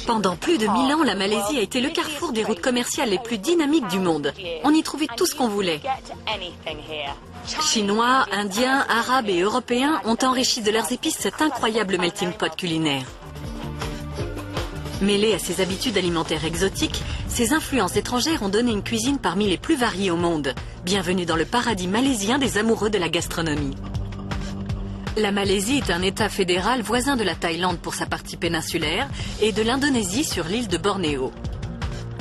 Pendant plus de 1000 ans, la Malaisie a été le carrefour des routes commerciales les plus dynamiques du monde. On y trouvait tout ce qu'on voulait. Chinois, Indiens, Arabes et Européens ont enrichi de leurs épices cet incroyable melting pot culinaire. Mêlées à ses habitudes alimentaires exotiques, ces influences étrangères ont donné une cuisine parmi les plus variées au monde. Bienvenue dans le paradis malaisien des amoureux de la gastronomie. La Malaisie est un État fédéral voisin de la Thaïlande pour sa partie péninsulaire et de l'Indonésie sur l'île de Bornéo.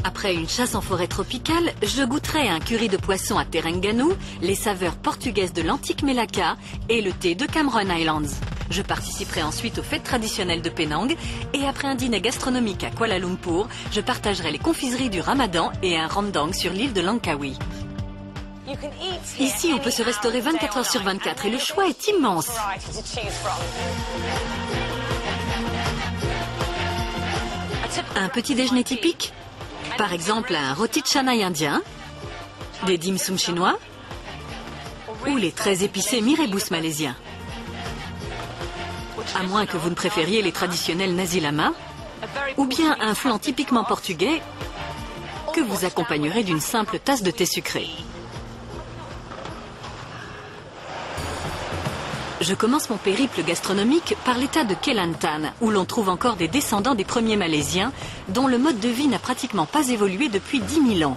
Après une chasse en forêt tropicale, je goûterai un curry de poisson à Terengganu, les saveurs portugaises de l'antique Melaka et le thé de Cameron Highlands. Je participerai ensuite aux fêtes traditionnelles de Penang et après un dîner gastronomique à Kuala Lumpur, je partagerai les confiseries du Ramadan et un rendang sur l'île de Langkawi. Ici, on peut se restaurer 24 heures sur 24 et le choix est immense. Un petit déjeuner typique? Par exemple, un roti canai indien, des dim sum chinois ou les très épicés mee rebus malaisiens. À moins que vous ne préfériez les traditionnels nasi lemak, ou bien un flan typiquement portugais que vous accompagnerez d'une simple tasse de thé sucré. Je commence mon périple gastronomique par l'état de Kelantan, où l'on trouve encore des descendants des premiers Malaisiens, dont le mode de vie n'a pratiquement pas évolué depuis 10 000 ans.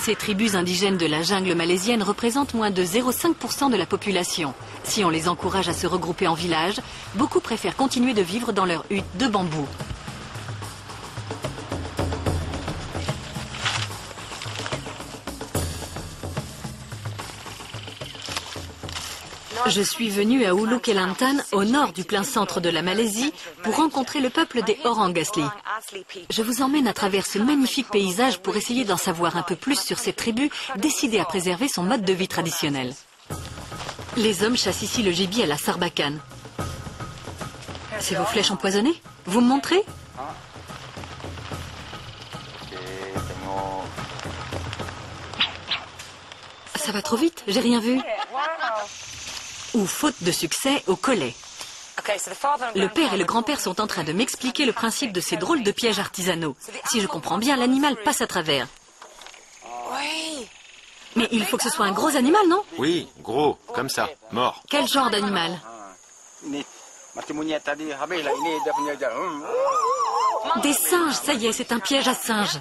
Ces tribus indigènes de la jungle malaisienne représentent moins de 0,5% de la population. Si on les encourage à se regrouper en village, beaucoup préfèrent continuer de vivre dans leurs huttes de bambou. Je suis venue à Ulu Kelantan, au nord du plein centre de la Malaisie, pour rencontrer le peuple des Orang Asli. Je vous emmène à travers ce magnifique paysage pour essayer d'en savoir un peu plus sur cette tribu décidée à préserver son mode de vie traditionnel. Les hommes chassent ici le gibier à la sarbacane. C'est vos flèches empoisonnées? Vous me montrez? Ça va trop vite, j'ai rien vu. Ou faute de succès au collet. Le père et le grand-père sont en train de m'expliquer le principe de ces drôles de pièges artisanaux. Si je comprends bien, l'animal passe à travers. Mais il faut que ce soit un gros animal, non? Oui, gros, comme ça, mort. Quel genre d'animal? Des singes, ça y est, c'est un piège à singes.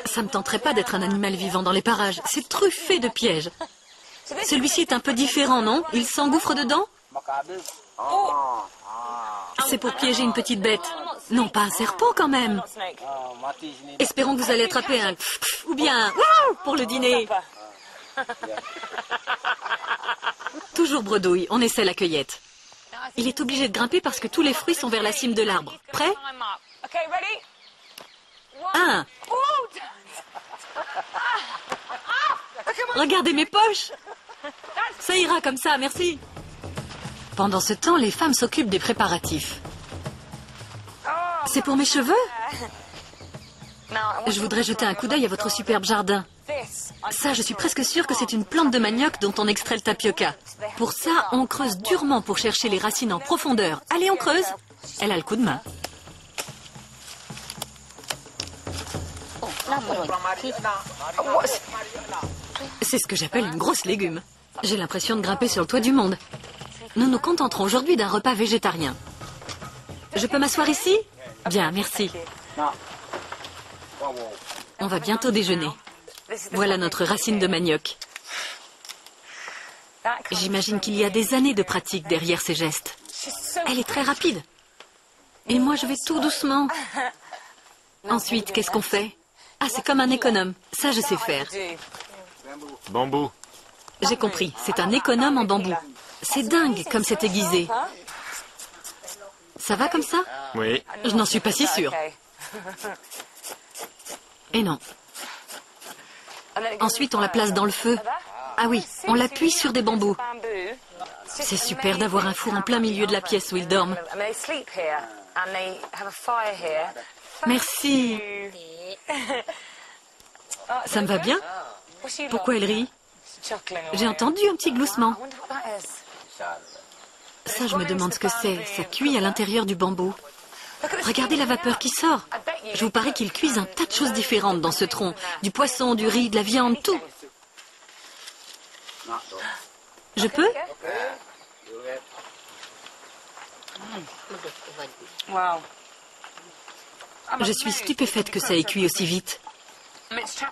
Ça me tenterait pas d'être un animal vivant dans les parages. C'est truffé de pièges. Celui-ci est un peu différent, non? Il s'engouffre dedans? C'est pour piéger une petite bête. Non, pas un serpent quand même. Espérons que vous allez attraper un... ou bien... pour le dîner. Toujours bredouille, on essaie la cueillette. Il est obligé de grimper parce que tous les fruits sont vers la cime de l'arbre. Prêt? 1. Regardez mes poches. Ça ira comme ça, merci. Pendant ce temps, les femmes s'occupent des préparatifs. C'est pour mes cheveux? Je voudrais jeter un coup d'œil à votre superbe jardin. Ça, je suis presque sûre que c'est une plante de manioc dont on extrait le tapioca. Pour ça, on creuse durement pour chercher les racines en profondeur. Allez, on creuse. Elle a le coup de main. C'est ce que j'appelle une grosse légume. J'ai l'impression de grimper sur le toit du monde. Nous nous contenterons aujourd'hui d'un repas végétarien. Je peux m'asseoir ici? Bien, merci. On va bientôt déjeuner. Voilà notre racine de manioc. J'imagine qu'il y a des années de pratique derrière ces gestes. Elle est très rapide. Et moi, je vais tout doucement. Ensuite, qu'est-ce qu'on fait? Ah, c'est comme un économe. Ça, je sais faire. Bambou. J'ai compris. C'est un économe en bambou. C'est dingue comme c'est aiguisé. Ça va comme ça? Oui. Je n'en suis pas si sûre. Et non. Ensuite, on la place dans le feu. Ah oui, on l'appuie sur des bambous. C'est super d'avoir un four en plein milieu de la pièce où ils dorment. Merci. Ça me va bien? Pourquoi elle rit? J'ai entendu un petit gloussement. Ça, je me demande ce que c'est. Ça cuit à l'intérieur du bambou. Regardez la vapeur qui sort. Je vous parie qu'ils cuisent un tas de choses différentes dans ce tronc. Du poisson, du riz, de la viande, tout. Je peux? Je suis stupéfaite que ça ait cuit aussi vite.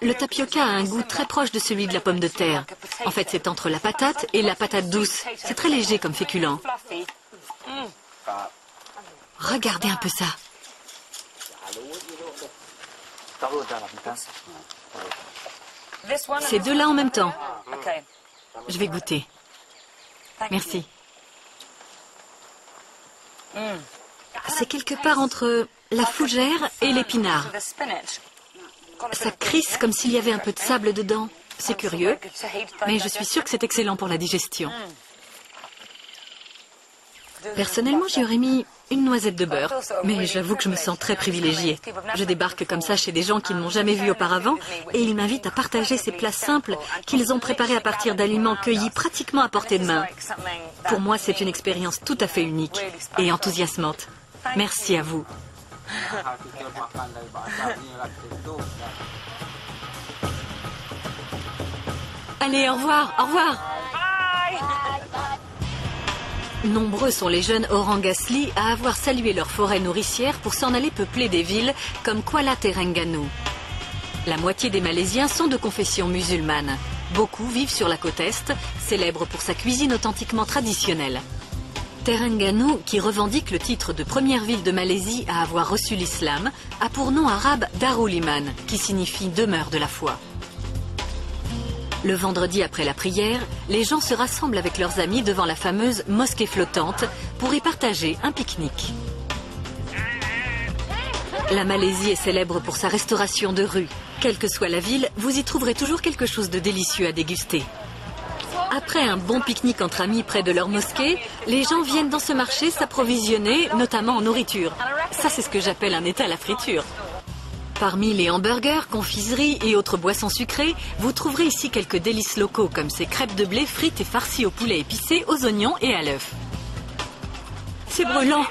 Le tapioca a un goût très proche de celui de la pomme de terre. En fait, c'est entre la patate et la patate douce. C'est très léger comme féculent. Regardez un peu ça. Ces deux-là en même temps. Je vais goûter. Merci. C'est quelque part entre la fougère et l'épinard. Ça crisse comme s'il y avait un peu de sable dedans. C'est curieux, mais je suis sûre que c'est excellent pour la digestion. Personnellement, j'y aurais mis une noisette de beurre, mais j'avoue que je me sens très privilégiée. Je débarque comme ça chez des gens qui ne m'ont jamais vue auparavant et ils m'invitent à partager ces plats simples qu'ils ont préparés à partir d'aliments cueillis pratiquement à portée de main. Pour moi, c'est une expérience tout à fait unique et enthousiasmante. Merci à vous. Allez, au revoir, au revoir. Nombreux sont les jeunes Orangasli à avoir salué leur forêt nourricière pour s'en aller peupler des villes comme Kuala Terengganu. La moitié des Malaisiens sont de confession musulmane. Beaucoup vivent sur la côte Est, célèbre pour sa cuisine authentiquement traditionnelle. Terengganu, qui revendique le titre de première ville de Malaisie à avoir reçu l'islam, a pour nom arabe Darul Iman, qui signifie demeure de la foi. Le vendredi après la prière, les gens se rassemblent avec leurs amis devant la fameuse mosquée flottante pour y partager un pique-nique. La Malaisie est célèbre pour sa restauration de rue. Quelle que soit la ville, vous y trouverez toujours quelque chose de délicieux à déguster. Après un bon pique-nique entre amis près de leur mosquée, les gens viennent dans ce marché s'approvisionner, notamment en nourriture. Ça, c'est ce que j'appelle un étal à friture. Parmi les hamburgers, confiseries et autres boissons sucrées, vous trouverez ici quelques délices locaux comme ces crêpes de blé frites et farcies au poulet épicé, aux oignons et à l'œuf. C'est brûlant.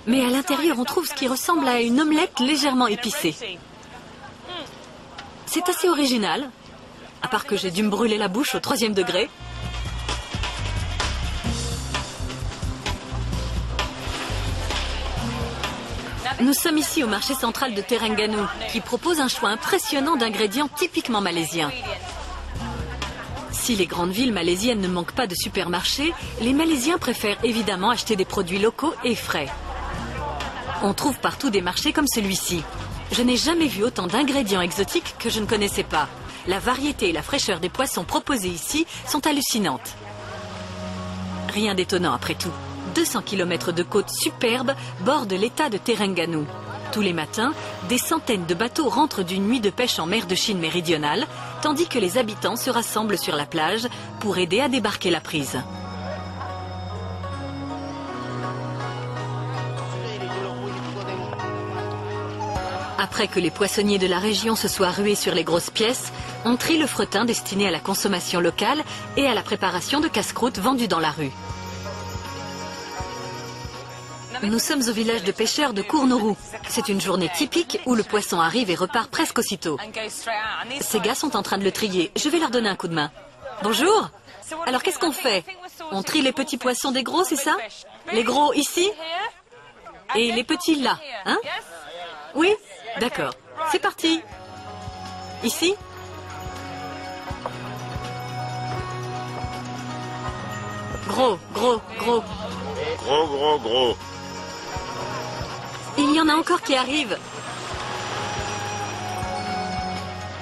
Mais à l'intérieur, on trouve ce qui ressemble à une omelette légèrement épicée. C'est assez original, à part que j'ai dû me brûler la bouche au 3e degré. Nous sommes ici au marché central de Terengganu, qui propose un choix impressionnant d'ingrédients typiquement malaisiens. Si les grandes villes malaisiennes ne manquent pas de supermarchés, les Malaisiens préfèrent évidemment acheter des produits locaux et frais. On trouve partout des marchés comme celui-ci. Je n'ai jamais vu autant d'ingrédients exotiques que je ne connaissais pas. La variété et la fraîcheur des poissons proposés ici sont hallucinantes. Rien d'étonnant après tout. 200 km de côte superbe bordent l'état de Terengganu. Tous les matins, des centaines de bateaux rentrent d'une nuit de pêche en mer de Chine méridionale, tandis que les habitants se rassemblent sur la plage pour aider à débarquer la prise. Après que les poissonniers de la région se soient rués sur les grosses pièces, on trie le fretin destiné à la consommation locale et à la préparation de casse-croûtes vendues dans la rue. Nous sommes au village de pêcheurs de Kurnourou. C'est une journée typique où le poisson arrive et repart presque aussitôt. Ces gars sont en train de le trier. Je vais leur donner un coup de main. Bonjour. Alors qu'est-ce qu'on fait? On trie les petits poissons des gros, c'est ça? Les gros ici? Et les petits là, hein? Oui? D'accord. C'est parti. Ici? Gros, gros, gros. Gros, gros, gros. Il y en a encore qui arrivent.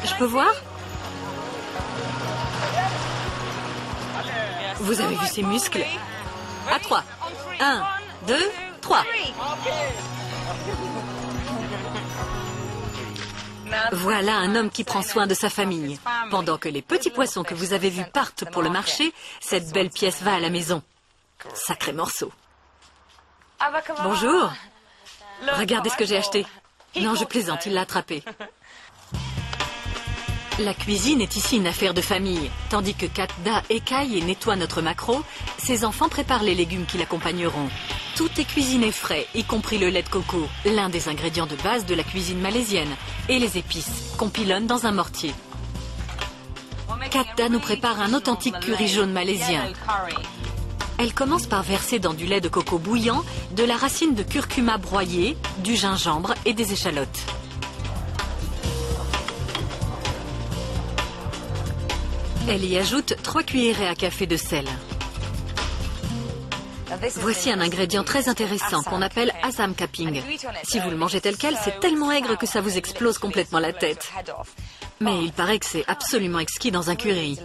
Je peux voir? Vous avez vu ces muscles? À 3. 1, 2, 3. Voilà un homme qui prend soin de sa famille. Pendant que les petits poissons que vous avez vus partent pour le marché, cette belle pièce va à la maison. Sacré morceau. Bonjour. Regardez ce que j'ai acheté. Non, je plaisante, il l'a attrapé. La cuisine est ici une affaire de famille. Tandis que Katda écaille et nettoie notre maquereau, ses enfants préparent les légumes qui l'accompagneront. Tout est cuisiné frais, y compris le lait de coco, l'un des ingrédients de base de la cuisine malaisienne, et les épices, qu'on pilonne dans un mortier. Katda nous prépare un authentique curry jaune malaisien. Elle commence par verser dans du lait de coco bouillant de la racine de curcuma broyée, du gingembre et des échalotes. Elle y ajoute 3 cuillerées à café de sel. Voici un ingrédient très intéressant qu'on appelle asam kaping. Si vous le mangez tel quel, c'est tellement aigre que ça vous explose complètement la tête. Mais il paraît que c'est absolument exquis dans un curry.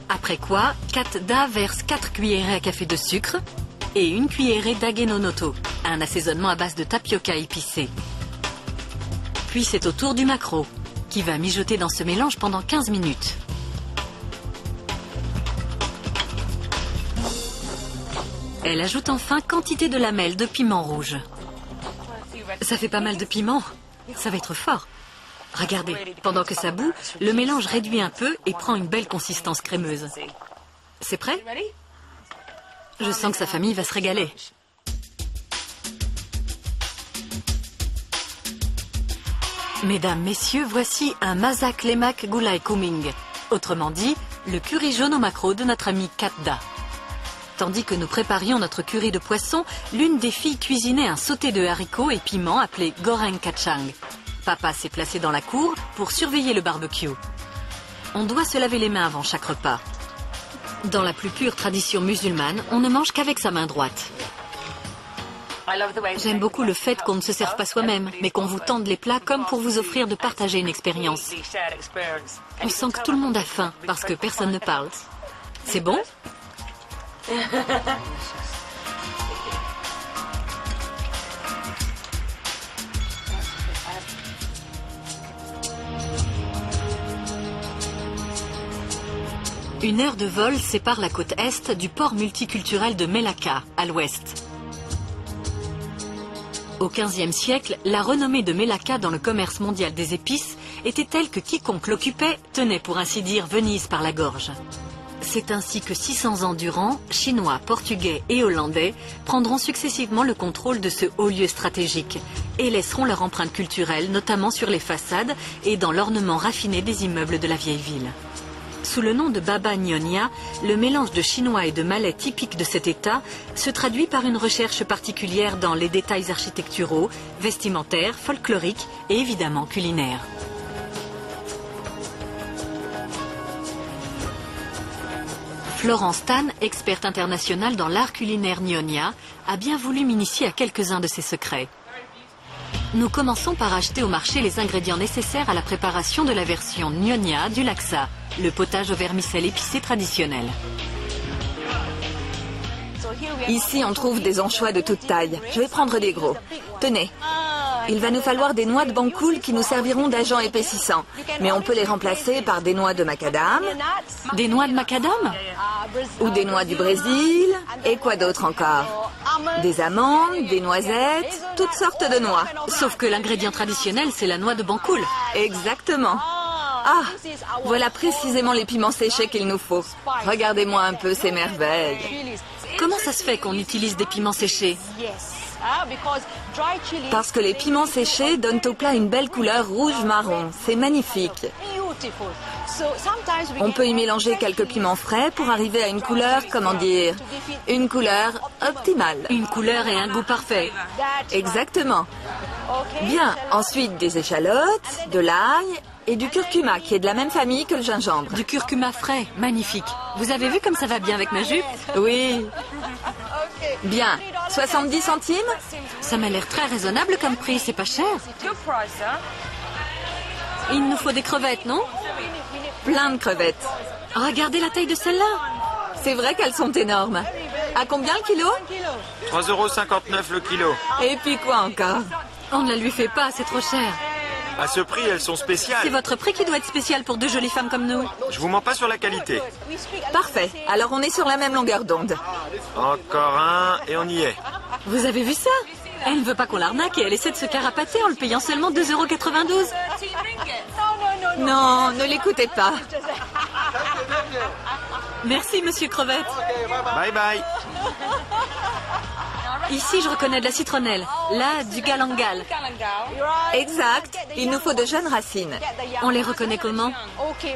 Après quoi, Katda verse 4 cuillerées à café de sucre et 1 cuillerée d'agenonoto, un assaisonnement à base de tapioca épicé. Puis c'est au tour du maquereau, qui va mijoter dans ce mélange pendant 15 minutes. Elle ajoute enfin quantité de lamelles de piment rouge. Ça fait pas mal de piment, ça va être fort. Regardez, pendant que ça bout, le mélange réduit un peu et prend une belle consistance crémeuse. C'est prêt? Je sens que sa famille va se régaler. Mesdames, messieurs, voici un masak lemak gulai kuming. Autrement dit, le curry jaune au maquereau de notre amie Katda. Tandis que nous préparions notre curry de poisson, l'une des filles cuisinait un sauté de haricots et piments appelé goreng kacang. Papa s'est placé dans la cour pour surveiller le barbecue. On doit se laver les mains avant chaque repas. Dans la plus pure tradition musulmane, on ne mange qu'avec sa main droite. J'aime beaucoup le fait qu'on ne se serve pas soi-même, mais qu'on vous tende les plats comme pour vous offrir de partager une expérience. On sent que tout le monde a faim parce que personne ne parle. C'est bon ? Une heure de vol sépare la côte est du port multiculturel de Melaka, à l'ouest. Au XVe siècle, la renommée de Melaka dans le commerce mondial des épices était telle que quiconque l'occupait tenait pour ainsi dire Venise par la gorge. C'est ainsi que 600 ans durant, Chinois, Portugais et Hollandais prendront successivement le contrôle de ce haut lieu stratégique et laisseront leur empreinte culturelle, notamment sur les façades et dans l'ornement raffiné des immeubles de la vieille ville. Sous le nom de Baba Nyonya, le mélange de chinois et de malais typique de cet état se traduit par une recherche particulière dans les détails architecturaux, vestimentaires, folkloriques et évidemment culinaires. Florence Tan, experte internationale dans l'art culinaire Nyonya, a bien voulu m'initier à quelques-uns de ses secrets. Nous commençons par acheter au marché les ingrédients nécessaires à la préparation de la version Nyonya du laksa, le potage au vermicelle épicé traditionnel. Ici, on trouve des anchois de toute taille. Je vais prendre des gros. Tenez, il va nous falloir des noix de bankoul qui nous serviront d'agent épaississant. Mais on peut les remplacer par des noix de macadam. Des noix de macadam? Ou des noix du Brésil. Et quoi d'autre encore? Des amandes, des noisettes, toutes sortes de noix. Sauf que l'ingrédient traditionnel, c'est la noix de bankoul. Exactement. Ah, voilà précisément les piments séchés qu'il nous faut. Regardez-moi un peu ces merveilles. Comment ça se fait qu'on utilise des piments séchés? Parce que les piments séchés donnent au plat une belle couleur rouge-marron. C'est magnifique. On peut y mélanger quelques piments frais pour arriver à une couleur, comment dire, une couleur optimale. Une couleur et un goût parfait. Exactement. Bien, ensuite des échalotes, de l'ail et du curcuma qui est de la même famille que le gingembre. Du curcuma frais, magnifique. Vous avez vu comme ça va bien avec ma jupe? Oui. Bien, 70 centimes? Ça m'a l'air très raisonnable comme prix, c'est pas cher. Il nous faut des crevettes, non? Plein de crevettes. Regardez la taille de celle-là. C'est vrai qu'elles sont énormes. À combien le kilo? 3,59 € le kilo. Et puis quoi encore? On ne la lui fait pas, c'est trop cher. À ce prix, elles sont C'est spéciales. votre prix qui doit être spécial pour deux jolies femmes comme nous. Je vous mens pas sur la qualité. Parfait. Alors on est sur la même longueur d'onde. Encore un et on y est. Vous avez vu ça? Elle ne veut pas qu'on l'arnaque et elle essaie de se carapater en le payant seulement 2,92 €. Non, ne l'écoutez pas. Merci, monsieur Crevette. Bye bye. Ici, je reconnais de la citronnelle. Là, du galangal. Exact. Il nous faut de jeunes racines. On les reconnaît comment?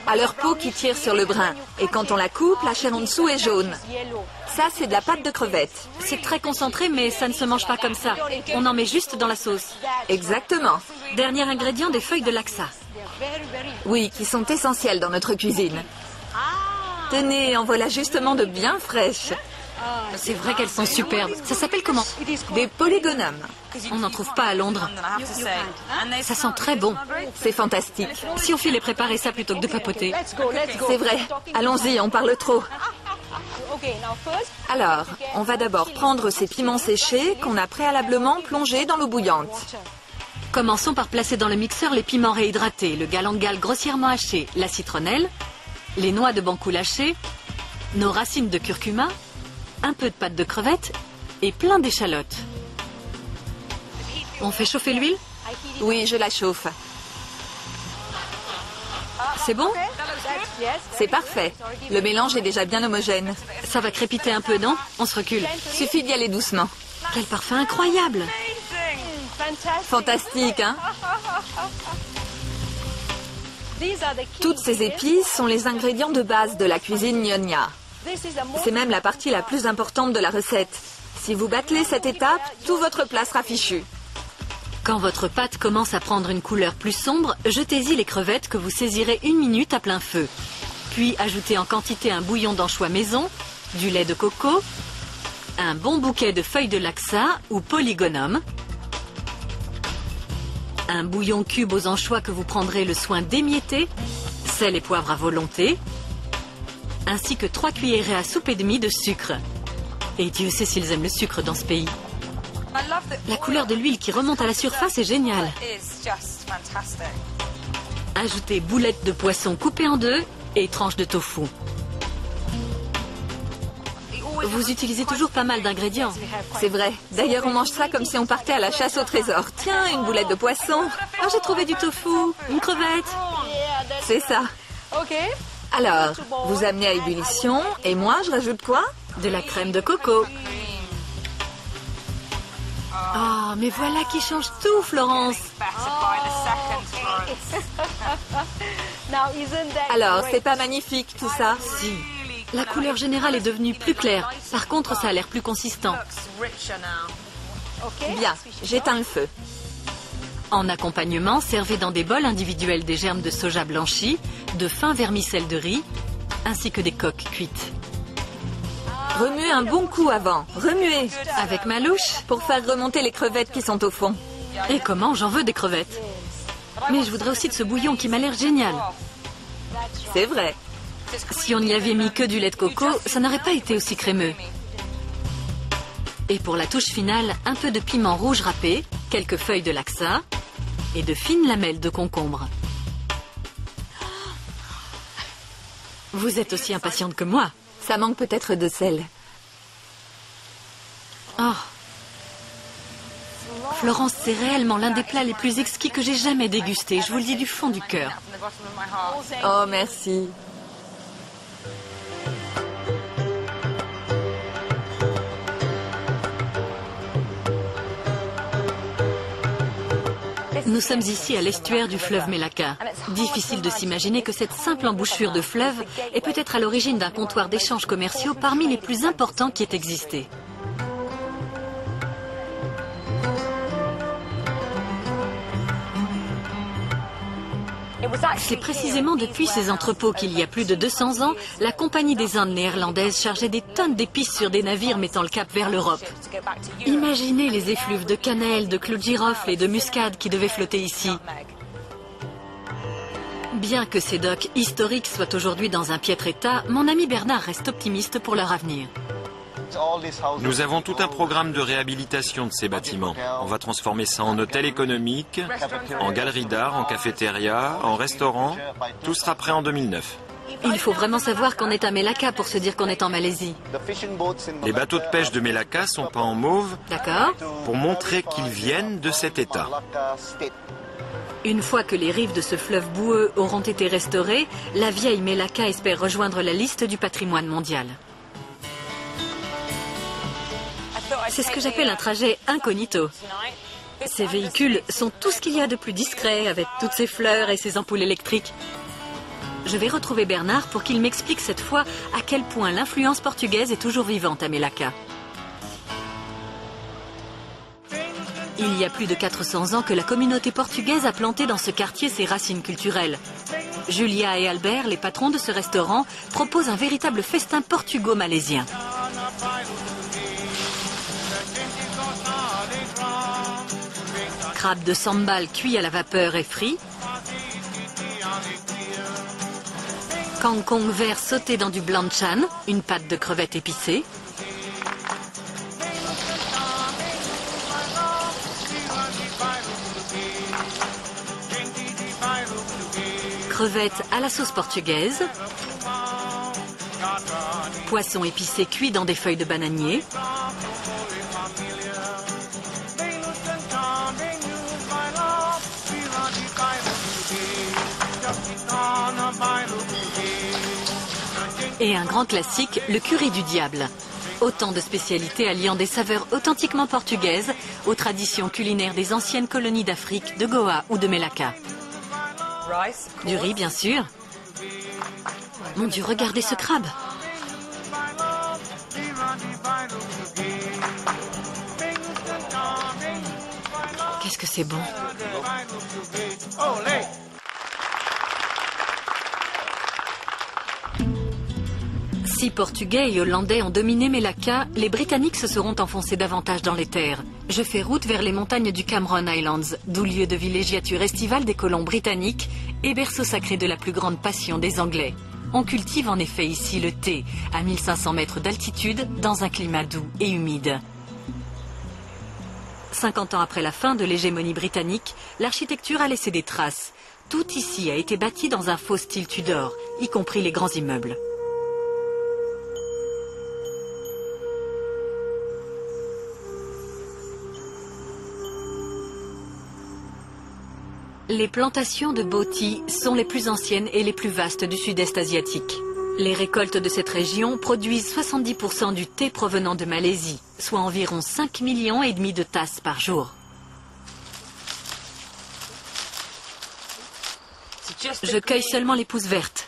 À leur peau qui tire sur le brin. Et quand on la coupe, la chair en dessous est jaune. Ça, c'est de la pâte de crevette. C'est très concentré, mais ça ne se mange pas comme ça. On en met juste dans la sauce. Exactement. Dernier ingrédient, des feuilles de laksa. Oui, qui sont essentielles dans notre cuisine. Tenez, en voilà justement de bien fraîches. C'est vrai qu'elles sont superbes. Ça s'appelle comment? Des polygonums. On n'en trouve pas à Londres. Ça sent très bon. C'est fantastique. Si on fait les préparer ça plutôt que de papoter. C'est vrai. Allons-y, on parle trop. Alors, on va d'abord prendre ces piments séchés qu'on a préalablement plongés dans l'eau bouillante. Commençons par placer dans le mixeur les piments réhydratés, le galangal grossièrement haché, la citronnelle, les noix de bancoul hachées, nos racines de curcuma, un peu de pâte de crevette et plein d'échalotes. On fait chauffer l'huile? Oui, je la chauffe. C'est bon? C'est parfait. Le mélange est déjà bien homogène. Ça va crépiter un peu, non? On se recule. Suffit d'y aller doucement. Quel parfum incroyable! Fantastique, hein? Toutes ces épices sont les ingrédients de base de la cuisine Nyonya. C'est même la partie la plus importante de la recette. Si vous bâclez cette étape, tout votre plat sera fichu. Quand votre pâte commence à prendre une couleur plus sombre, jetez-y les crevettes que vous saisirez 1 minute à plein feu. Puis ajoutez en quantité un bouillon d'anchois maison, du lait de coco, un bon bouquet de feuilles de laksa ou polygonum, un bouillon cube aux anchois que vous prendrez le soin d'émietter, sel et poivre à volonté, ainsi que 3 cuillerées à soupe et demie de sucre. Et Dieu sait s'ils aiment le sucre dans ce pays. La couleur de l'huile qui remonte à la surface est géniale. Ajoutez boulettes de poisson coupées en deux et tranches de tofu. Vous utilisez toujours pas mal d'ingrédients. C'est vrai. D'ailleurs, on mange ça comme si on partait à la chasse au trésor. Tiens, une boulette de poisson. Ah, j'ai trouvé du tofu, une crevette. C'est ça. Alors, vous amenez à ébullition et moi, je rajoute quoi? De la crème de coco. Oh, mais voilà qui change tout, Florence. Alors, c'est pas magnifique tout ça? Si. La couleur générale est devenue plus claire. Par contre, ça a l'air plus consistant. Bien, j'éteins le feu. En accompagnement, servez dans des bols individuels des germes de soja blanchis, de fin vermicelle de riz, ainsi que des coques cuites. Remuez un bon coup avant. Remuez. Avec ma louche? Pour faire remonter les crevettes qui sont au fond. Et comment? J'en veux des crevettes. Mais je voudrais aussi de ce bouillon qui m'a l'air génial. C'est vrai. Si on n'y avait mis que du lait de coco, ça n'aurait pas été aussi crémeux. Et pour la touche finale, un peu de piment rouge râpé, quelques feuilles de laksa et de fines lamelles de concombre. Vous êtes aussi impatiente que moi. Ça manque peut-être de sel. Oh. Florence, c'est réellement l'un des plats les plus exquis que j'ai jamais dégusté. Je vous le dis du fond du cœur. Oh, merci. Nous sommes ici à l'estuaire du fleuve Melaka. Difficile de s'imaginer que cette simple embouchure de fleuve est peut-être à l'origine d'un comptoir d'échanges commerciaux parmi les plus importants qui ait existé. C'est précisément depuis ces entrepôts qu'il y a plus de 200 ans, la Compagnie des Indes néerlandaises chargeait des tonnes d'épices sur des navires mettant le cap vers l'Europe. Imaginez les effluves de cannelle, de clous de girofle et de muscade qui devaient flotter ici. Bien que ces docks historiques soient aujourd'hui dans un piètre état, mon ami Bernard reste optimiste pour leur avenir. Nous avons tout un programme de réhabilitation de ces bâtiments. On va transformer ça en hôtel économique, en galerie d'art, en cafétéria, en restaurant. Tout sera prêt en 2009. Il faut vraiment savoir qu'on est à Melaka pour se dire qu'on est en Malaisie. Les bateaux de pêche de Melaka sont peints en mauve D'accord? pour montrer qu'ils viennent de cet état. Une fois que les rives de ce fleuve boueux auront été restaurées, la vieille Melaka espère rejoindre la liste du patrimoine mondial. C'est ce que j'appelle un trajet incognito. Ces véhicules sont tout ce qu'il y a de plus discret, avec toutes ces fleurs et ces ampoules électriques. Je vais retrouver Bernard pour qu'il m'explique cette fois à quel point l'influence portugaise est toujours vivante à Melaka. Il y a plus de 400 ans que la communauté portugaise a planté dans ce quartier ses racines culturelles. Julia et Albert, les patrons de ce restaurant, proposent un véritable festin portugo-malaisien. Crabe de sambal cuit à la vapeur et frit. Kangkong vert sauté dans du blanchan, une pâte de crevettes épicée. Crevettes à la sauce portugaise. Poisson épicé cuit dans des feuilles de bananier. Et un grand classique, le curry du diable. Autant de spécialités alliant des saveurs authentiquement portugaises aux traditions culinaires des anciennes colonies d'Afrique, de Goa ou de Melaka. Du riz, bien sûr. Mon Dieu, regardez ce crabe. Qu'est-ce que c'est bon. Si Portugais et Hollandais ont dominé Melaka, les Britanniques se seront enfoncés davantage dans les terres. Je fais route vers les montagnes du Cameron Highlands, d'où lieu de villégiature estivale des colons britanniques et berceau sacré de la plus grande passion des Anglais. On cultive en effet ici le thé, à 1500 mètres d'altitude, dans un climat doux et humide. 50 ans après la fin de l'hégémonie britannique, l'architecture a laissé des traces. Tout ici a été bâti dans un faux style Tudor, y compris les grands immeubles. Les plantations de Boti sont les plus anciennes et les plus vastes du sud-est asiatique. Les récoltes de cette région produisent 70% du thé provenant de Malaisie, soit environ 5,5 millions de tasses par jour. Je cueille seulement les pousses vertes.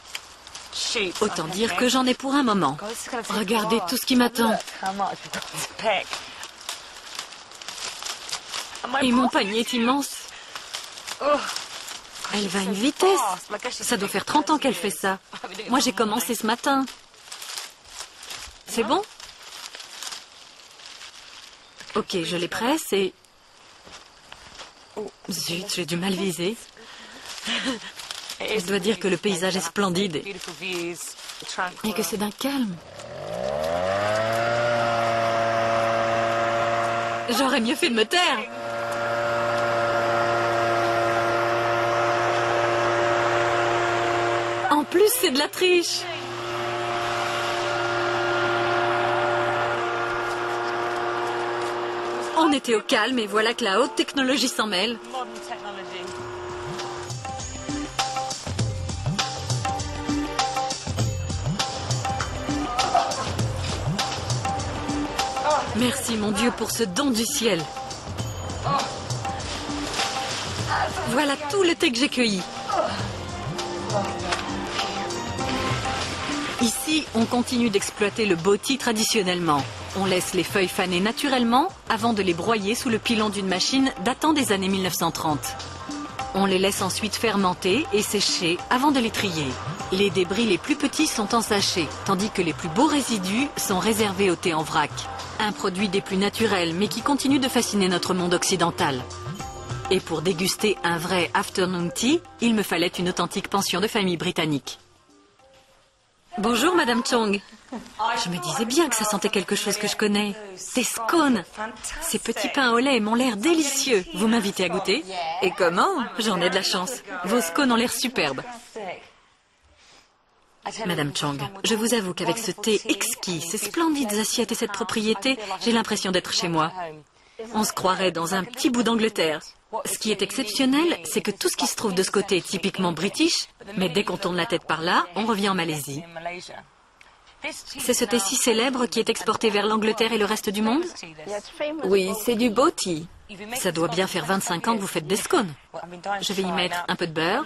Autant dire que j'en ai pour un moment. Regardez tout ce qui m'attend. Et mon panier est immense. Elle va à une vitesse. Ça doit faire 30 ans qu'elle fait ça. Moi, j'ai commencé ce matin. C'est bon? Ok, je les presse et... Zut, j'ai du mal viser. Je dois dire que le paysage est splendide et que c'est d'un calme. J'aurais mieux fait de me taire. En plus, c'est de la triche. On était au calme et voilà que la haute technologie s'en mêle. Merci mon Dieu pour ce don du ciel. Voilà tout le thé que j'ai cueilli. Ici, on continue d'exploiter le boti traditionnellement. On laisse les feuilles faner naturellement avant de les broyer sous le pilon d'une machine datant des années 1930. On les laisse ensuite fermenter et sécher avant de les trier. Les débris les plus petits sont ensachés, tandis que les plus beaux résidus sont réservés au thé en vrac. Un produit des plus naturels, mais qui continue de fasciner notre monde occidental. Et pour déguster un vrai afternoon tea, il me fallait une authentique pension de famille britannique. Bonjour, Madame Chong. Je me disais bien que ça sentait quelque chose que je connais. Des scones. Ces petits pains au lait m'ont l'air délicieux. Vous m'invitez à goûter? Et comment? J'en ai de la chance. Vos scones ont l'air superbes. Madame Chong, je vous avoue qu'avec ce thé exquis, ces splendides assiettes et cette propriété, j'ai l'impression d'être chez moi. On se croirait dans un petit bout d'Angleterre. Ce qui est exceptionnel, c'est que tout ce qui se trouve de ce côté est typiquement british, mais dès qu'on tourne la tête par là, on revient en Malaisie. C'est ce thé si célèbre qui est exporté vers l'Angleterre et le reste du monde? Oui, c'est du Boti. Ça doit bien faire 25 ans que vous faites des scones. Je vais y mettre un peu de beurre.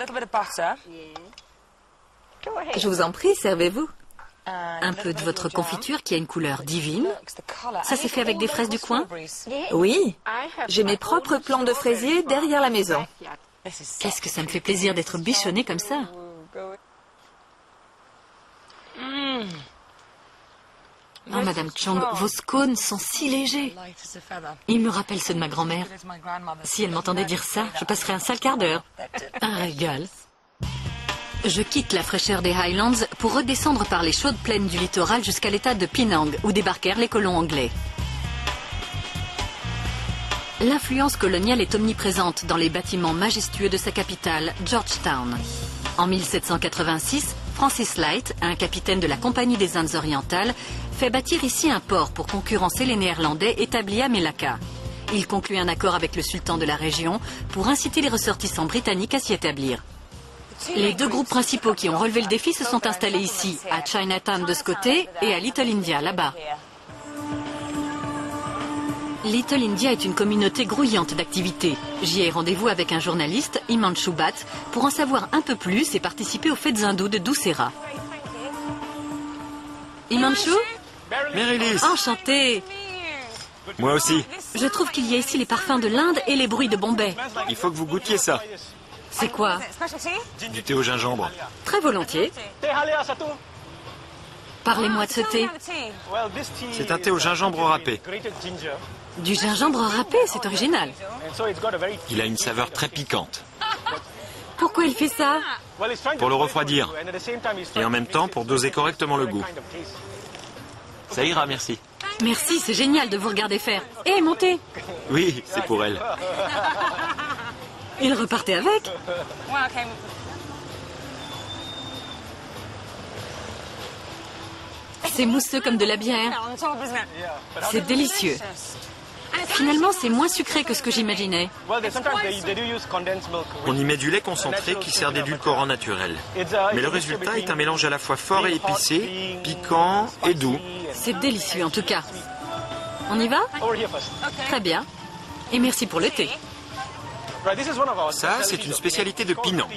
Je vous en prie, servez-vous. Un peu de votre confiture qui a une couleur divine. Ça s'est fait avec des fraises du coin? Oui, j'ai mes propres plants de fraisiers derrière la maison. Qu'est-ce que ça me fait plaisir d'être bichonnée comme ça. Oh, Madame Chong, vos scones sont si légers. Ils me rappellent ceux de ma grand-mère. Si elle m'entendait dire ça, je passerais un sale quart d'heure. Un régal. Je quitte la fraîcheur des Highlands pour redescendre par les chaudes plaines du littoral jusqu'à l'état de Penang, où débarquèrent les colons anglais. L'influence coloniale est omniprésente dans les bâtiments majestueux de sa capitale, Georgetown. En 1786, Francis Light, un capitaine de la Compagnie des Indes orientales, fait bâtir ici un port pour concurrencer les Néerlandais établis à Melaka. Il conclut un accord avec le sultan de la région pour inciter les ressortissants britanniques à s'y établir. Les deux groupes principaux qui ont relevé le défi se sont installés ici, à Chinatown de ce côté et à Little India là-bas. Little India est une communauté grouillante d'activités. J'y ai rendez-vous avec un journaliste, Himanshu Bhatt, pour en savoir un peu plus et participer aux fêtes hindoues de Dussehra. Himanshu? Mérilis. Enchanté. Moi aussi. Je trouve qu'il y a ici les parfums de l'Inde et les bruits de Bombay. Il faut que vous goûtiez ça. C'est quoi? Du thé au gingembre. Très volontiers. Parlez-moi de ce thé. C'est un thé au gingembre râpé. Du gingembre râpé, c'est original. Il a une saveur très piquante. Pourquoi il fait ça? Pour le refroidir. Et en même temps pour doser correctement le goût. Ça ira, merci. Merci, c'est génial de vous regarder faire. Hé, mon thé. Oui, c'est pour elle. Il repartait avec. C'est mousseux comme de la bière. C'est délicieux. Finalement, c'est moins sucré que ce que j'imaginais. On y met du lait concentré qui sert d'édulcorant naturel. Mais le résultat est un mélange à la fois fort et épicé, piquant et doux. C'est délicieux en tout cas. On y va? Très bien. Et merci pour le thé. Ça, c'est une spécialité de Penang.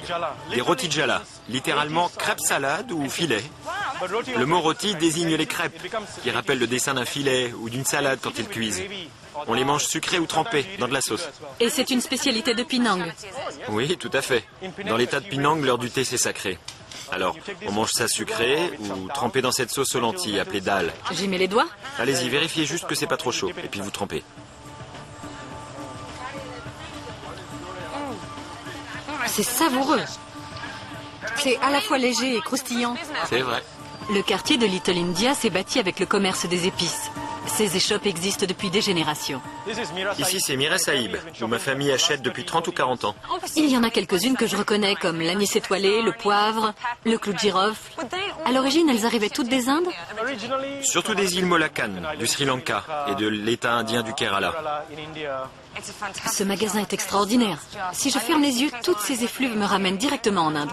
Les roti jala, littéralement crêpes salade ou filet. Le mot roti désigne les crêpes, qui rappellent le dessin d'un filet ou d'une salade quand ils cuisent. On les mange sucrés ou trempés dans de la sauce. Et c'est une spécialité de Penang? Oui, tout à fait. Dans l'état de Penang, l'heure du thé, c'est sacré. Alors, on mange ça sucré ou trempé dans cette sauce aux lentilles appelée dal. J'y mets les doigts? Allez-y, vérifiez juste que c'est pas trop chaud, et puis vous trempez. C'est savoureux. C'est à la fois léger et croustillant. C'est vrai. Le quartier de Little India s'est bâti avec le commerce des épices. Ces échoppes existent depuis des générations. Ici, c'est Mira Sahib, où ma famille achète depuis 30 ou 40 ans. Il y en a quelques-unes que je reconnais, comme l'anis étoilé, le poivre, le clou de girofle. À l'origine, elles arrivaient toutes des Indes? Surtout des îles Molakan, du Sri Lanka et de l'État indien du Kerala. Ce magasin est extraordinaire. Si je ferme les yeux, toutes ces effluves me ramènent directement en Inde.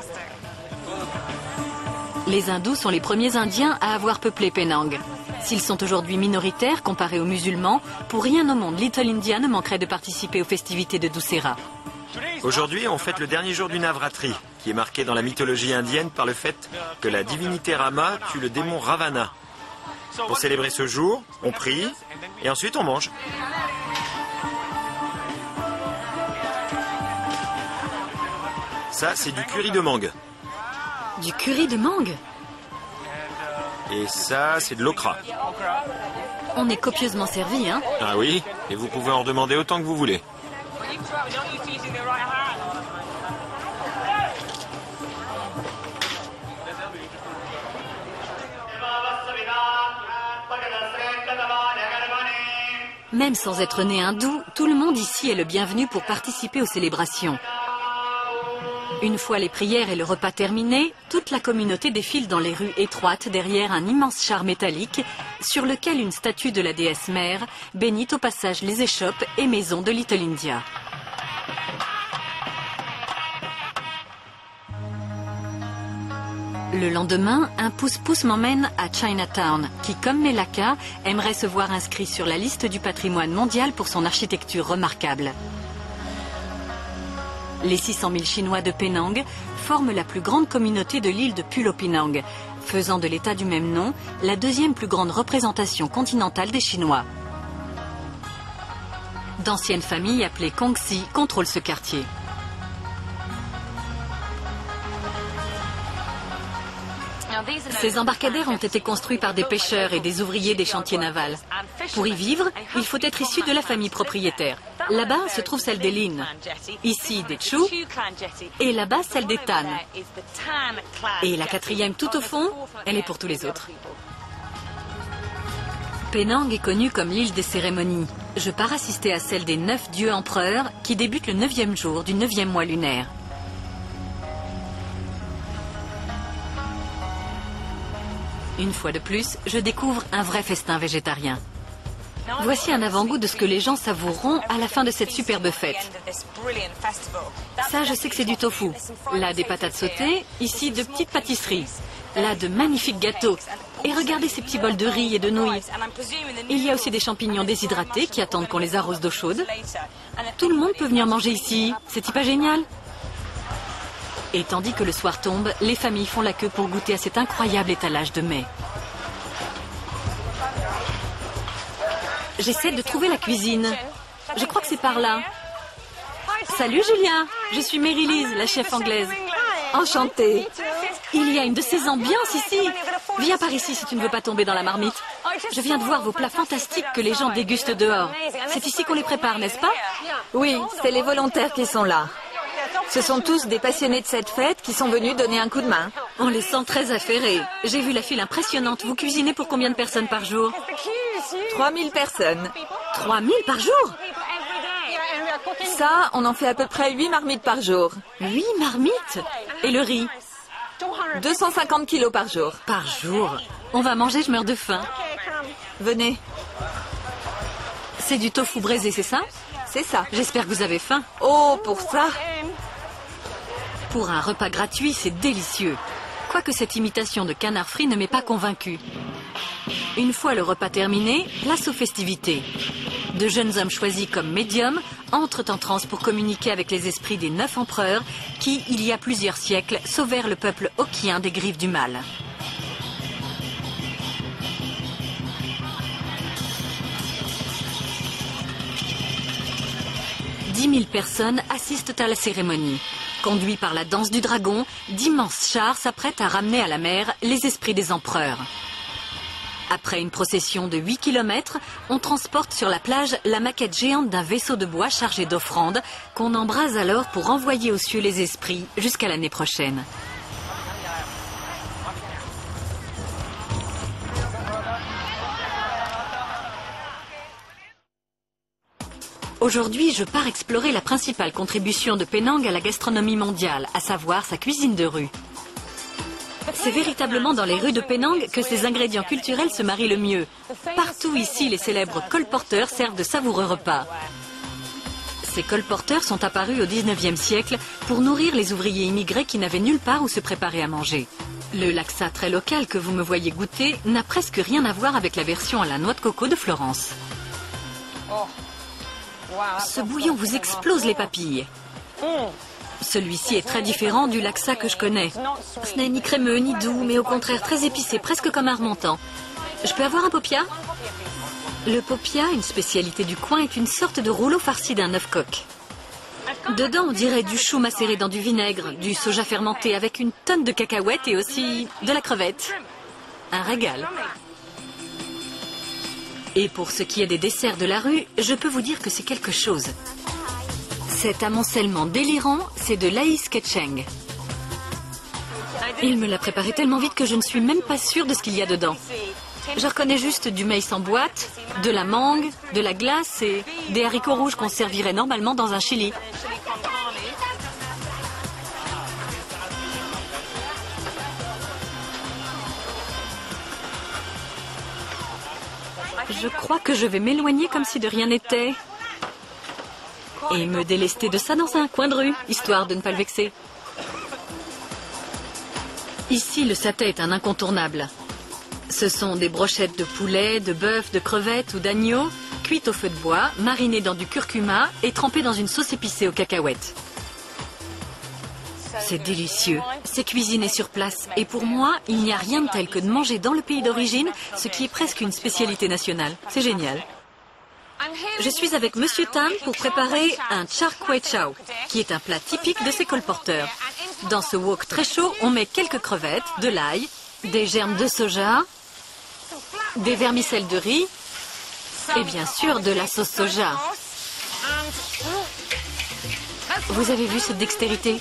Les hindous sont les premiers Indiens à avoir peuplé Penang. S'ils sont aujourd'hui minoritaires comparés aux musulmans, pour rien au monde, Little India ne manquerait de participer aux festivités de Dussehra. Aujourd'hui, on fête le dernier jour du Navratri, qui est marqué dans la mythologie indienne par le fait que la divinité Rama tue le démon Ravana. Pour célébrer ce jour, on prie et ensuite on mange. Ça, c'est du curry de mangue. Du curry de mangue? Et ça, c'est de l'okra. On est copieusement servi, hein? Ah oui, et vous pouvez en demander autant que vous voulez. Même sans être né hindou, tout le monde ici est le bienvenu pour participer aux célébrations. Une fois les prières et le repas terminés, toute la communauté défile dans les rues étroites derrière un immense char métallique sur lequel une statue de la déesse mère bénit au passage les échoppes et maisons de Little India. Le lendemain, un pouce-pouce m'emmène à Chinatown, qui, comme Melaka, aimerait se voir inscrit sur la liste du patrimoine mondial pour son architecture remarquable. Les 600 000 Chinois de Penang forment la plus grande communauté de l'île de Pulo Pinang, faisant de l'État du même nom la deuxième plus grande représentation continentale des Chinois. D'anciennes familles appelées Kongsi contrôlent ce quartier. Ces embarcadères ont été construits par des pêcheurs et des ouvriers des chantiers navals. Pour y vivre, il faut être issu de la famille propriétaire. Là-bas se trouve celle des Lin, ici des Chu, et là-bas celle des Tan. Et la quatrième tout au fond, elle est pour tous les autres. Penang est connue comme l'île des cérémonies. Je pars assister à celle des 9 dieux empereurs qui débute le 9e jour du 9e mois lunaire. Une fois de plus, je découvre un vrai festin végétarien. Voici un avant-goût de ce que les gens savoureront à la fin de cette superbe fête. Ça, je sais que c'est du tofu. Là, des patates sautées. Ici, de petites pâtisseries. Là, de magnifiques gâteaux. Et regardez ces petits bols de riz et de nouilles. Il y a aussi des champignons déshydratés qui attendent qu'on les arrose d'eau chaude. Tout le monde peut venir manger ici. C'est-il pas génial ? Et tandis que le soir tombe, les familles font la queue pour goûter à cet incroyable étalage de mets. J'essaie de trouver la cuisine. Je crois que c'est par là. Salut Julien, je suis Mary-Lise, la chef anglaise. Enchantée. Il y a une de ces ambiances ici. Viens par ici si tu ne veux pas tomber dans la marmite. Je viens de voir vos plats fantastiques que les gens dégustent dehors. C'est ici qu'on les prépare, n'est-ce pas? Oui, c'est les volontaires qui sont là. Ce sont tous des passionnés de cette fête qui sont venus donner un coup de main. On les sent très affairés. J'ai vu la file impressionnante. Vous cuisinez pour combien de personnes par jour? 3000 personnes. 3000 par jour? Ça, on en fait à peu près 8 marmites par jour. 8 marmites? Et le riz? 250 kilos par jour. Par jour? On va manger, je meurs de faim. Venez. C'est du tofu braisé, c'est ça? C'est ça. J'espère que vous avez faim. Oh, pour ça. Pour un repas gratuit, c'est délicieux. Quoique cette imitation de canard frit ne m'ait pas convaincue. Une fois le repas terminé, place aux festivités. De jeunes hommes choisis comme médiums entrent en transe pour communiquer avec les esprits des 9 empereurs qui, il y a plusieurs siècles, sauvèrent le peuple hokkien des griffes du mal. « 10 000 personnes assistent à la cérémonie. Conduits par la danse du dragon, d'immenses chars s'apprêtent à ramener à la mer les esprits des empereurs. Après une procession de 8 km, on transporte sur la plage la maquette géante d'un vaisseau de bois chargé d'offrandes qu'on embrase alors pour envoyer aux cieux les esprits jusqu'à l'année prochaine. Aujourd'hui, je pars explorer la principale contribution de Penang à la gastronomie mondiale, à savoir sa cuisine de rue. C'est véritablement dans les rues de Penang que ces ingrédients culturels se marient le mieux. Partout ici, les célèbres colporteurs servent de savoureux repas. Ces colporteurs sont apparus au 19e siècle pour nourrir les ouvriers immigrés qui n'avaient nulle part où se préparer à manger. Le laksa très local que vous me voyez goûter n'a presque rien à voir avec la version à la noix de coco de Florence. Ce bouillon vous explose les papilles. Celui-ci est très différent du laksa que je connais. Ce n'est ni crémeux ni doux, mais au contraire très épicé, presque comme un remontant. Je peux avoir un popia? Le popia, une spécialité du coin, est une sorte de rouleau farci d'un œuf coq. Dedans, on dirait du chou macéré dans du vinaigre, du soja fermenté avec une tonne de cacahuètes et aussi de la crevette. Un régal. Et pour ce qui est des desserts de la rue, je peux vous dire que c'est quelque chose. Cet amoncellement délirant, c'est de l'aïs ketcheng. Il me l'a préparé tellement vite que je ne suis même pas sûre de ce qu'il y a dedans. Je reconnais juste du maïs en boîte, de la mangue, de la glace et des haricots rouges qu'on servirait normalement dans un chili. Je crois que je vais m'éloigner comme si de rien n'était. Et me délester de ça dans un coin de rue, histoire de ne pas le vexer. Ici, le satay est un incontournable. Ce sont des brochettes de poulet, de bœuf, de crevettes ou d'agneau, cuites au feu de bois, marinées dans du curcuma et trempées dans une sauce épicée aux cacahuètes. C'est délicieux. C'est cuisiné sur place. Et pour moi, il n'y a rien de tel que de manger dans le pays d'origine, ce qui est presque une spécialité nationale. C'est génial. Je suis avec Monsieur Tan pour préparer un char kway chow, qui est un plat typique de ces colporteurs. Dans ce wok très chaud, on met quelques crevettes, de l'ail, des germes de soja, des vermicelles de riz et bien sûr de la sauce soja. Vous avez vu cette dextérité?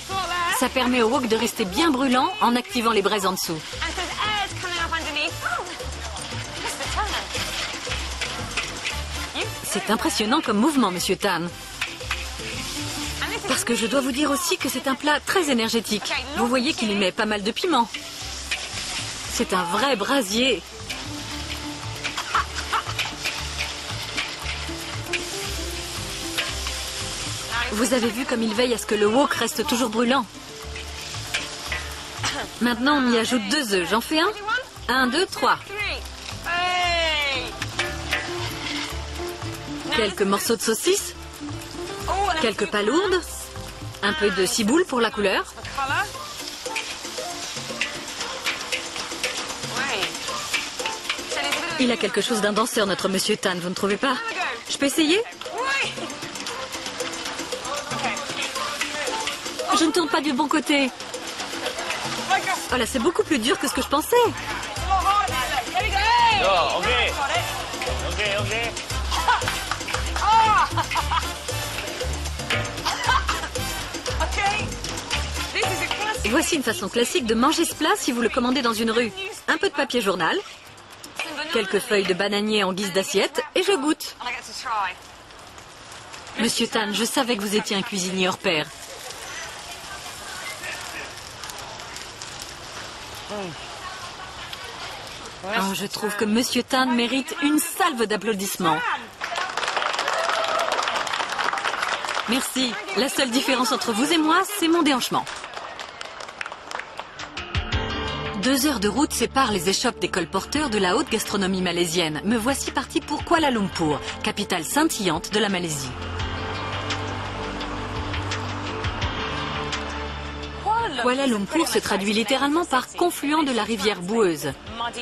Ça permet au wok de rester bien brûlant en activant les braises en dessous. C'est impressionnant comme mouvement, Monsieur Tan. Parce que je dois vous dire aussi que c'est un plat très énergétique. Vous voyez qu'il y met pas mal de piment. C'est un vrai brasier. Vous avez vu comme il veille à ce que le wok reste toujours brûlant. Maintenant, on y ajoute 2 œufs. J'en fais un? 1, 2, 3. Quelques morceaux de saucisse. Quelques palourdes. Un peu de ciboule pour la couleur. Il a quelque chose d'un danseur, notre Monsieur Tan, vous ne trouvez pas? Je peux essayer? Je ne tourne pas du bon côté. Oh là, c'est beaucoup plus dur que ce que je pensais. Voici une façon classique de manger ce plat si vous le commandez dans une rue. Un peu de papier journal, quelques feuilles de bananier en guise d'assiette et je goûte. Monsieur Tan, je savais que vous étiez un cuisinier hors pair. Oh, je trouve que Monsieur Tan mérite une salve d'applaudissements. Merci. La seule différence entre vous et moi, c'est mon déhanchement. 2 heures de route séparent les échoppes des colporteurs de la haute gastronomie malaisienne. Me voici parti pour Kuala Lumpur, capitale scintillante de la Malaisie. Kuala Lumpur se traduit littéralement par confluent de la rivière boueuse.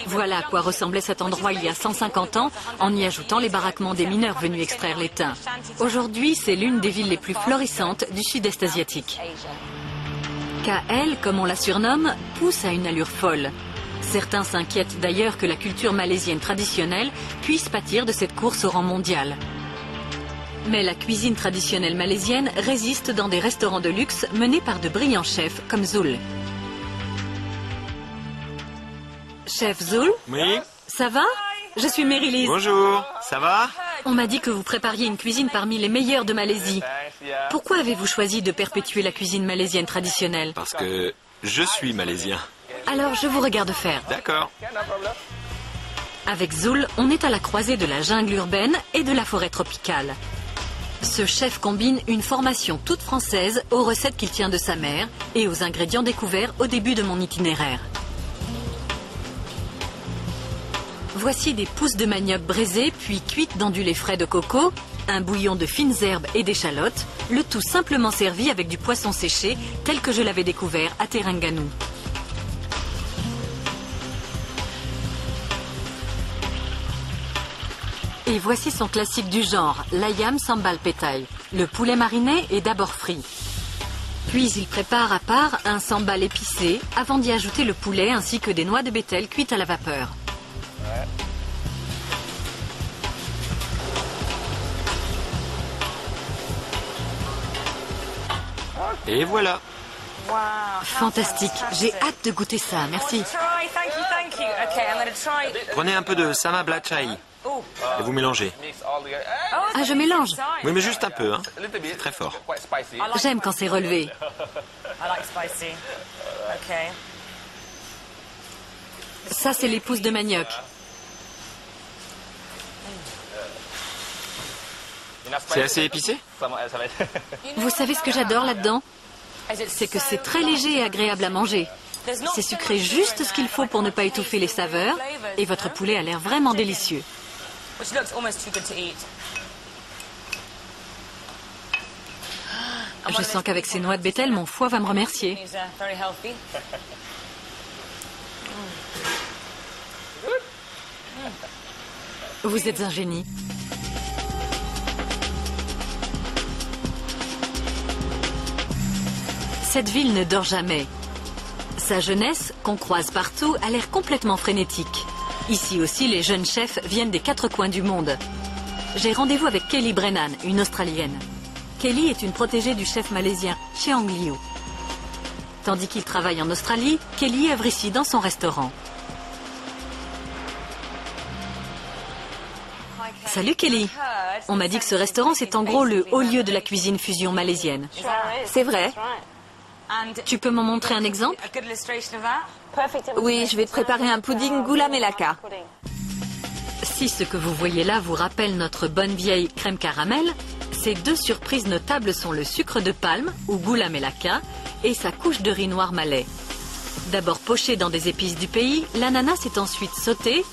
Voilà à quoi ressemblait cet endroit il y a 150 ans, en y ajoutant les baraquements des mineurs venus extraire l'étain. Aujourd'hui, c'est l'une des villes les plus florissantes du sud-est asiatique. KL, comme on la surnomme, pousse à une allure folle. Certains s'inquiètent d'ailleurs que la culture malaisienne traditionnelle puisse pâtir de cette course au rang mondial. Mais la cuisine traditionnelle malaisienne résiste dans des restaurants de luxe menés par de brillants chefs comme Zul. Chef Zul? Oui? Ça va? Je suis Mary-Lise. Bonjour, ça va? On m'a dit que vous prépariez une cuisine parmi les meilleures de Malaisie. Pourquoi avez-vous choisi de perpétuer la cuisine malaisienne traditionnelle? Parce que je suis malaisien. Alors je vous regarde faire. D'accord. Avec Zul, on est à la croisée de la jungle urbaine et de la forêt tropicale. Ce chef combine une formation toute française aux recettes qu'il tient de sa mère et aux ingrédients découverts au début de mon itinéraire. Voici des pousses de manioc braisées puis cuites dans du lait frais de coco, un bouillon de fines herbes et d'échalotes, le tout simplement servi avec du poisson séché tel que je l'avais découvert à Terengganu. Et voici son classique du genre, l'ayam sambal petai. Le poulet mariné est d'abord frit. Puis il prépare à part un sambal épicé avant d'y ajouter le poulet ainsi que des noix de bétel cuites à la vapeur. Et voilà. Fantastique, j'ai hâte de goûter ça, merci. Prenez un peu de sama blachai et vous mélangez. Ah, je mélange. Oui, mais juste un peu, hein. C'est très fort. J'aime quand c'est relevé. Ça, c'est les pousses de manioc. C'est assez épicé? Vous savez ce que j'adore là-dedans? C'est que c'est très léger et agréable à manger. C'est sucré juste ce qu'il faut pour ne pas étouffer les saveurs et votre poulet a l'air vraiment délicieux. Je sens qu'avec ces noix de Bethel, mon foie va me remercier. Vous êtes un génie. Cette ville ne dort jamais. Sa jeunesse, qu'on croise partout, a l'air complètement frénétique. Ici aussi, les jeunes chefs viennent des 4 coins du monde. J'ai rendez-vous avec Kelly Brennan, une Australienne. Kelly est une protégée du chef malaisien Cheong Liu. Tandis qu'il travaille en Australie, Kelly œuvre ici dans son restaurant. Salut Kelly. On m'a dit que ce restaurant, c'est en gros le haut lieu de la cuisine fusion malaisienne. C'est vrai. Tu peux m'en montrer un exemple? Oui, je vais te préparer un pudding Gula Melaka. Si ce que vous voyez là vous rappelle notre bonne vieille crème caramel, ces 2 surprises notables sont le sucre de palme, ou Gula Melaka, et sa couche de riz noir malais. D'abord poché dans des épices du pays, l'ananas est ensuite sauté,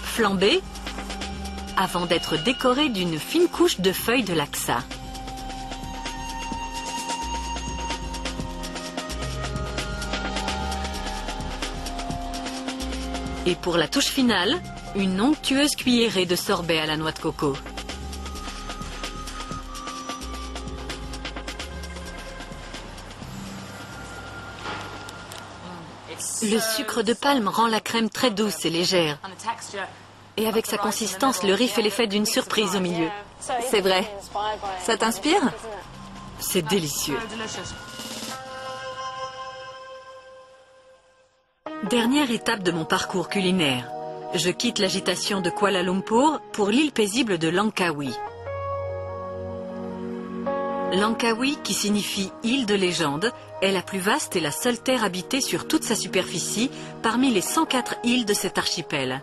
flambé, avant d'être décoré d'une fine couche de feuilles de laksa. Et pour la touche finale, une onctueuse cuillerée de sorbet à la noix de coco. Le sucre de palme rend la crème très douce et légère. Et avec sa consistance, le riz fait l'effet d'une surprise au milieu. C'est vrai. Ça t'inspire? C'est délicieux. Dernière étape de mon parcours culinaire. Je quitte l'agitation de Kuala Lumpur pour l'île paisible de Langkawi. Langkawi, qui signifie île de légende, est la plus vaste et la seule terre habitée sur toute sa superficie parmi les 104 îles de cet archipel.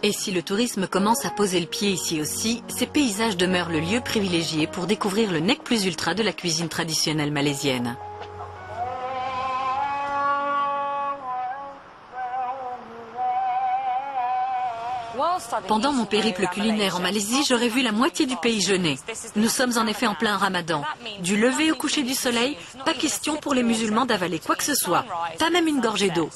Et si le tourisme commence à poser le pied ici aussi, ces paysages demeurent le lieu privilégié pour découvrir le nec plus ultra de la cuisine traditionnelle malaisienne. Pendant mon périple culinaire en Malaisie, j'aurais vu la moitié du pays jeûner. Nous sommes en effet en plein ramadan. Du lever au coucher du soleil, pas question pour les musulmans d'avaler quoi que ce soit, pas même une gorgée d'eau.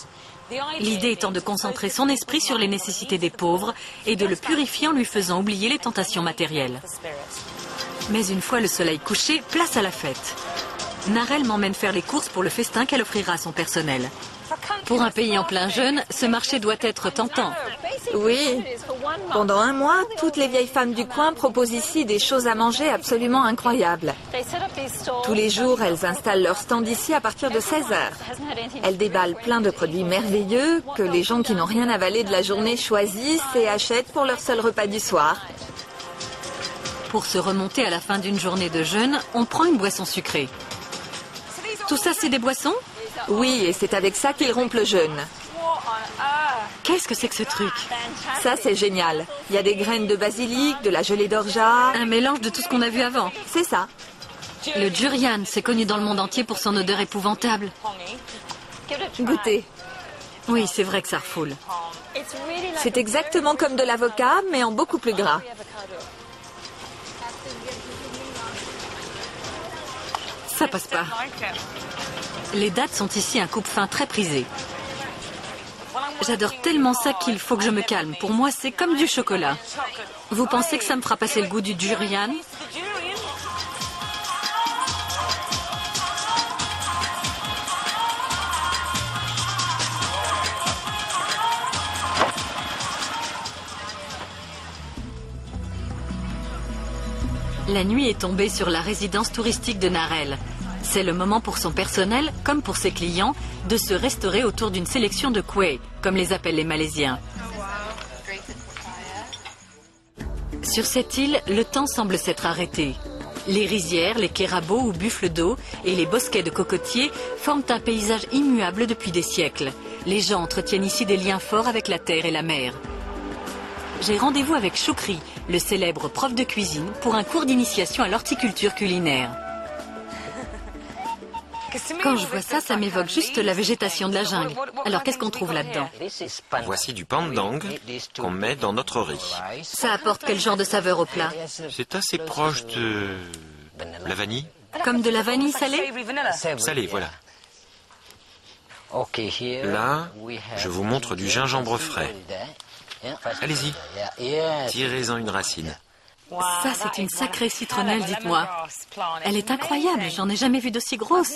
L'idée étant de concentrer son esprit sur les nécessités des pauvres et de le purifier en lui faisant oublier les tentations matérielles. Mais une fois le soleil couché, place à la fête. Narelle m'emmène faire les courses pour le festin qu'elle offrira à son personnel. Pour un pays en plein jeûne, ce marché doit être tentant. Oui. Pendant un mois, toutes les vieilles femmes du coin proposent ici des choses à manger absolument incroyables. Tous les jours, elles installent leur stand ici à partir de 16h. Elles déballent plein de produits merveilleux que les gens qui n'ont rien avalé de la journée choisissent et achètent pour leur seul repas du soir. Pour se remonter à la fin d'une journée de jeûne, on prend une boisson sucrée. Tout ça, c'est des boissons? Oui, et c'est avec ça qu'ils rompent le jeûne. Qu'est-ce que c'est que ce truc? Ça, c'est génial. Il y a des graines de basilic, de la gelée d'orgeat. Un mélange de tout ce qu'on a vu avant. C'est ça. Le durian, c'est connu dans le monde entier pour son odeur épouvantable. Goûtez. Oui, c'est vrai que ça refoule. C'est exactement comme de l'avocat, mais en beaucoup plus gras. Ça passe pas. Les dattes sont ici un coupe-fin très prisé. J'adore tellement ça qu'il faut que je me calme. Pour moi, c'est comme du chocolat. Vous pensez que ça me fera passer le goût du durian? La nuit est tombée sur la résidence touristique de Narelle. C'est le moment pour son personnel, comme pour ses clients, de se restaurer autour d'une sélection de kueh, comme les appellent les Malaisiens. Sur cette île, le temps semble s'être arrêté. Les rizières, les kérabos ou buffles d'eau et les bosquets de cocotiers forment un paysage immuable depuis des siècles. Les gens entretiennent ici des liens forts avec la terre et la mer. J'ai rendez-vous avec Choukri, le célèbre prof de cuisine, pour un cours d'initiation à l'horticulture culinaire. Quand je vois ça, ça m'évoque juste la végétation de la jungle. Alors qu'est-ce qu'on trouve là-dedans? Voici du pandang qu'on met dans notre riz. Ça apporte quel genre de saveur au plat? C'est assez proche de la vanille. Comme de la vanille salée? Salée, voilà. Là, je vous montre du gingembre frais. Allez-y, tirez-en une racine. Ça, c'est une sacrée citronnelle, dites-moi. Elle est incroyable, j'en ai jamais vu d'aussi grosse.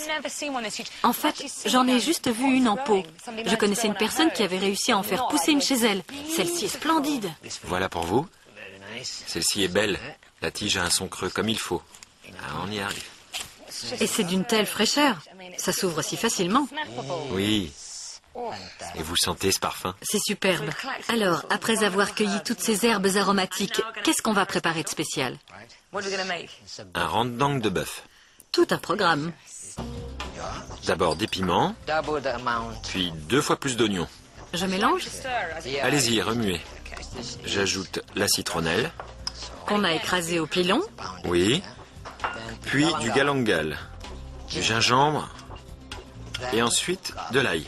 En fait, j'en ai juste vu une en pot. Je connaissais une personne qui avait réussi à en faire pousser une chez elle. Celle-ci est splendide. Voilà pour vous. Celle-ci est belle. La tige a un son creux comme il faut. Ah, on y arrive. Et c'est d'une telle fraîcheur. Ça s'ouvre si facilement. Oui. Et vous sentez ce parfum? C'est superbe. Alors, après avoir cueilli toutes ces herbes aromatiques, qu'est-ce qu'on va préparer de spécial? Un rendang de bœuf. Tout un programme. D'abord des piments, puis 2 fois plus d'oignons. Je mélange? Allez-y, remuez. J'ajoute la citronnelle. Qu'on a écrasé au pilon. Oui. Puis du galangal, du gingembre et ensuite de l'ail.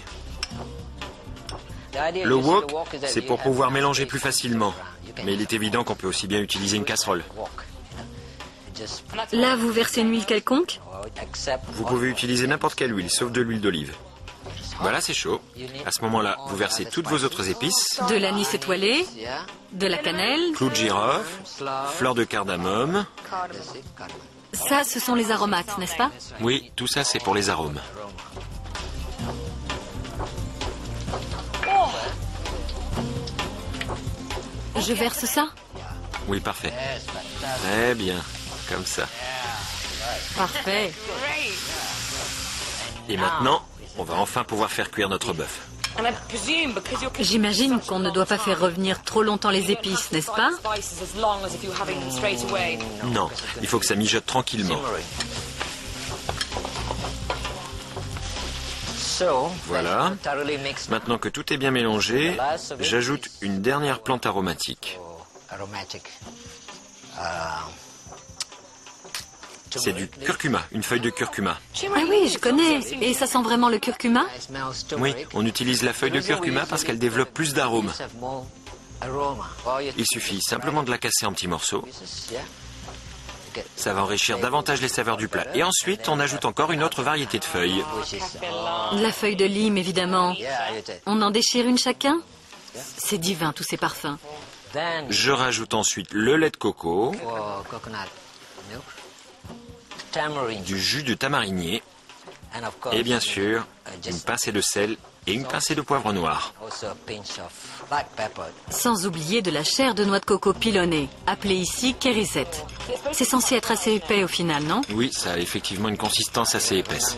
Le wok, c'est pour pouvoir mélanger plus facilement. Mais il est évident qu'on peut aussi bien utiliser une casserole. Là, vous versez une huile quelconque? Vous pouvez utiliser n'importe quelle huile, sauf de l'huile d'olive. Voilà, c'est chaud. À ce moment-là, vous versez toutes vos autres épices. De l'anis étoilé, de la cannelle. Clou de girofle, fleur de cardamome. Ça, ce sont les aromates, n'est-ce pas? Oui, tout ça, c'est pour les arômes. Je verse ça? Oui, parfait. Très bien, comme ça. Parfait. Et maintenant, on va enfin pouvoir faire cuire notre bœuf. J'imagine qu'on ne doit pas faire revenir trop longtemps les épices, n'est-ce pas? Non, il faut que ça mijote tranquillement. Voilà. Maintenant que tout est bien mélangé, j'ajoute une dernière plante aromatique. C'est du curcuma, une feuille de curcuma. Ah oui, je connais. Et ça sent vraiment le curcuma? Oui, on utilise la feuille de curcuma parce qu'elle développe plus d'arômes. Il suffit simplement de la casser en petits morceaux. Ça va enrichir davantage les saveurs du plat. Et ensuite, on ajoute encore une autre variété de feuilles. La feuille de lime, évidemment. On en déchire une chacun? C'est divin, tous ces parfums. Je rajoute ensuite le lait de coco, du jus de tamarinier et bien sûr une pincée de sel et une pincée de poivre noir. Sans oublier de la chair de noix de coco pilonnée, appelée ici kérisette. C'est censé être assez épais au final, non? Oui, ça a effectivement une consistance assez épaisse.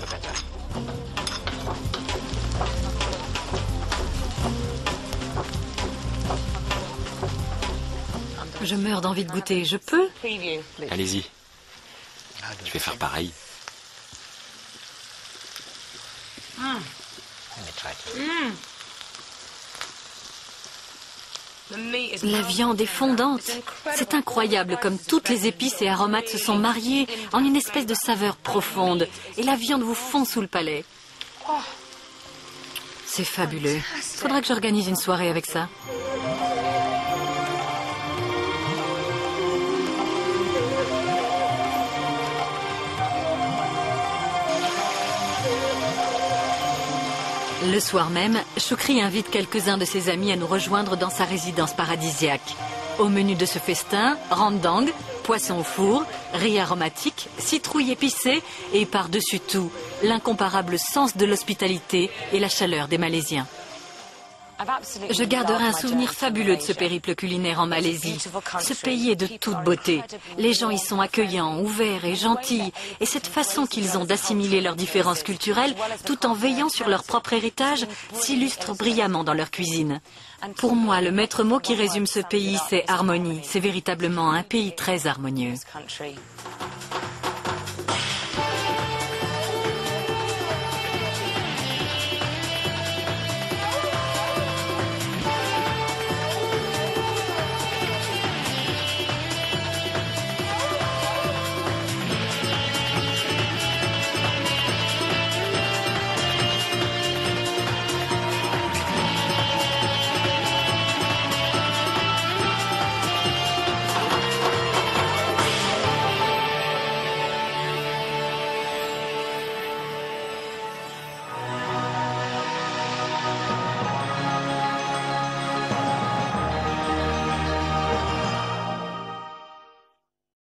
Je meurs d'envie de goûter, je peux? Allez-y. Je vais faire pareil. La viande est fondante. C'est incroyable comme toutes les épices et aromates se sont mariées en une espèce de saveur profonde. Et la viande vous fond sous le palais. C'est fabuleux. Faudra que j'organise une soirée avec ça. Le soir même, Choukri invite quelques-uns de ses amis à nous rejoindre dans sa résidence paradisiaque. Au menu de ce festin, rendang, poisson au four, riz aromatique, citrouille épicée et par-dessus tout, l'incomparable sens de l'hospitalité et la chaleur des Malaisiens. Je garderai un souvenir fabuleux de ce périple culinaire en Malaisie. Ce pays est de toute beauté. Les gens y sont accueillants, ouverts et gentils. Et cette façon qu'ils ont d'assimiler leurs différences culturelles, tout en veillant sur leur propre héritage, s'illustre brillamment dans leur cuisine. Pour moi, le maître mot qui résume ce pays, c'est harmonie. C'est véritablement un pays très harmonieux.